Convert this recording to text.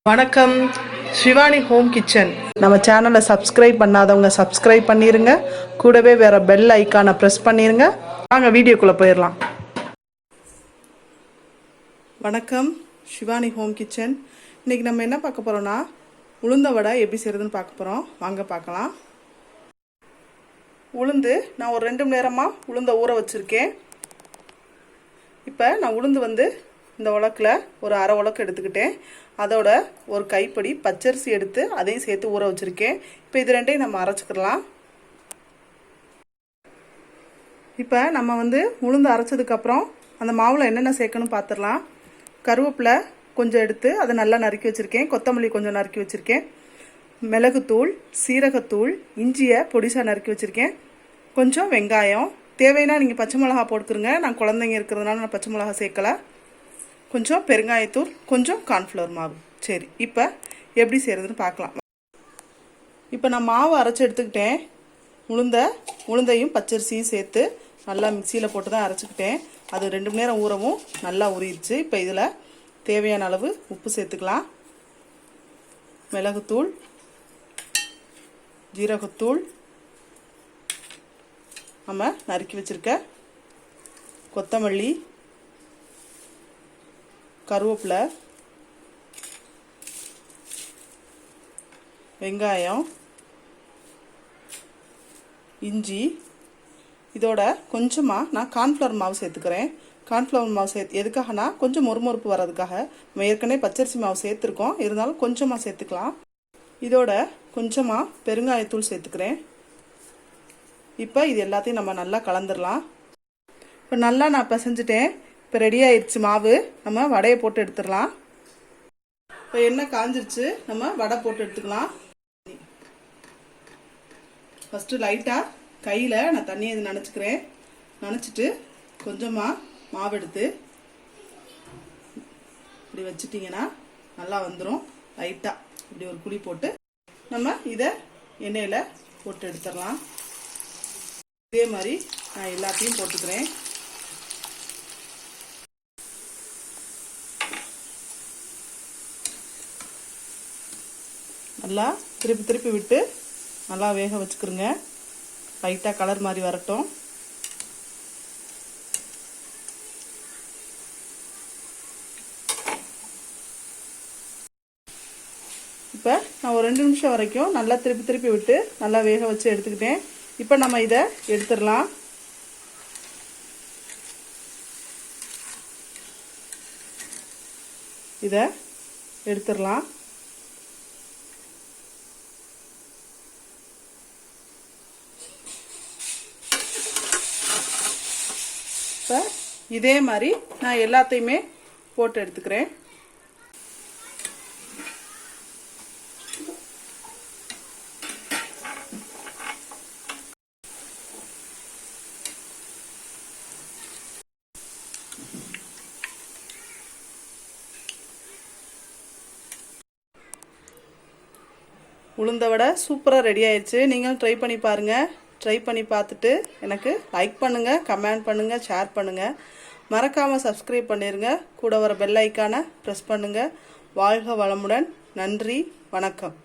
வணக்கம். Shivani home kitchen நம்ம சேனலை சப்ஸ்கிரைப் பண்ணாதவங்க சப்ஸ்கிரைப் பண்ணிடுங்க. கூடவே வேற பெல் ஐக்கானை ப்ரெஸ் பண்ணிடுங்க. வாங்க வீடியோக்குள்ளே போயிடலாம். வணக்கம். Shivani home kitchen. இன்றைக்கி நம்ம என்ன பார்க்க போகிறோன்னா உளுந்த வடை எப்படி செய்கிறதுன்னு பார்க்க போகிறோம். வாங்க பார்க்கலாம். உளுந்து நான் ஒரு 2 மணி நேரமாக உளுந்த ஊற வச்சுருக்கேன். இப்போ நான் உளுந்து இந்த உலக்கில் ஒரு அரை உலக்கு எடுத்துக்கிட்டேன். அதோட ஒரு கைப்படி பச்சரிசி எடுத்து அதையும் சேர்த்து ஊற வச்சுருக்கேன். இப்போ இது ரெண்டையும் நம்ம அரைச்சிக்கலாம். இப்போ நம்ம உளுந்து அரைச்சதுக்கப்புறம் அந்த மாவில் என்னென்ன சேர்க்கணும் பார்த்துடலாம். கருவேப்பிலை கொஞ்சம் எடுத்து அதை நல்லா நறுக்கி வச்சுருக்கேன். கொத்தமல்லி கொஞ்சம் நறுக்கி வச்சுருக்கேன். மிளகுத்தூள், சீரகத்தூள், இஞ்சியை பொடிசாக நறுக்கி வச்சுருக்கேன். கொஞ்சம் வெங்காயம், தேவைன்னா நீங்கள் பச்சை மிளகா போட்டுக்கிறங்க. நான் குழந்தைங்க இருக்கிறதுனால நான் பச்சை மிளகா சேர்க்கலை. கொஞ்சம் பெருங்காயத்தூள், கொஞ்சம் கார்ன்ஃப்ளவர் மாவு. சரி, இப்போ எப்படி செய்கிறதுன்னு பார்க்கலாம். இப்போ நான் மாவு அரைச்சி எடுத்துக்கிட்டேன். உளுந்தையும் பச்சரிசியும் சேர்த்து நல்லா மிக்சியில் போட்டு தான் அரைச்சிக்கிட்டேன். அது 2 மணி நேரம் ஊறவும் நல்லா ஊறிடுச்சு. இப்போ இதில் தேவையான அளவு உப்பு சேர்த்துக்கலாம். மிளகுத்தூள், ஜீரகத்தூள், நம்ம நறுக்கி வச்சுருக்க கொத்தமல்லி, கருவேப்பிலை, வெங்காயம், இஞ்சி, இதோட கொஞ்சமாக நான் கார்ன்ஃப்ளவர் மாவு சேர்த்துக்கிறேன். கார்ன்ஃப்ளவர் மாவு எதுக்காகனா கொஞ்சம் மொறுமொறுப்பு வர்றதுக்காக. நம்ம ஏற்கனவே பச்சரிசி மாவு சேர்த்துருக்கோம், இருந்தாலும் கொஞ்சமாக சேர்த்துக்கலாம். இதோட கொஞ்சமாக பெருங்காயத்தூள் சேர்த்துக்கிறேன். இப்போ இது எல்லாத்தையும் நம்ம நல்லா கலந்துடலாம். இப்போ நல்லா நான் பிசைஞ்சிட்டேன். இப்போ ரெடி ஆயிடுச்சு மாவு. நம்ம வடையை போட்டு எடுத்துடலாம். இப்போ எண்ணெய் காஞ்சிருச்சு, நம்ம வடை போட்டு எடுத்துக்கலாம். ஃபஸ்ட்டு லைட்டாக கையில் நான் தண்ணியை நனைச்சிக்கிறேன். நனைச்சிட்டு கொஞ்சமாக மாவு எடுத்து இப்படி வச்சுட்டிங்கன்னா நல்லா வந்துடும். லைட்டாக இப்படி ஒரு குழி போட்டு நம்ம இதை எண்ணெயில் போட்டு எடுத்துடலாம். இதே மாதிரி நான் எல்லாத்தையும் போட்டுக்கிறேன். நல்லா திருப்பி விட்டு நல்லா வேக வச்சுக்கிறோங்க. லைட்டாக கலர் மாதிரி வரட்டும். இப்போ நான் ஒரு 2 நிமிஷம் வரைக்கும் நல்லா திருப்பி விட்டு நல்லா வேக வச்சு எடுத்துக்கிட்டேன். இப்போ நம்ம இதை எடுத்துடலாம். இதை எடுத்துடலாம். இப்போ இதே மாதிரி நான் எல்லாத்தையுமே போட்டு எடுத்துக்கிறேன். உளுந்த வடை சூப்பராக ரெடி ஆயிடுச்சு. நீங்களும் ட்ரை பண்ணி பாருங்கள். ட்ரை பண்ணி பார்த்துட்டு எனக்கு லைக் பண்ணுங்கள், கமெண்ட் பண்ணுங்கள், ஷேர் பண்ணுங்கள். மறக்காமல் சப்ஸ்கிரைப் பண்ணிடுங்க. கூட வர பெல் ஐக்கானை ப்ரெஸ் பண்ணுங்கள். வாழ்க வளமுடன். நன்றி, வணக்கம்.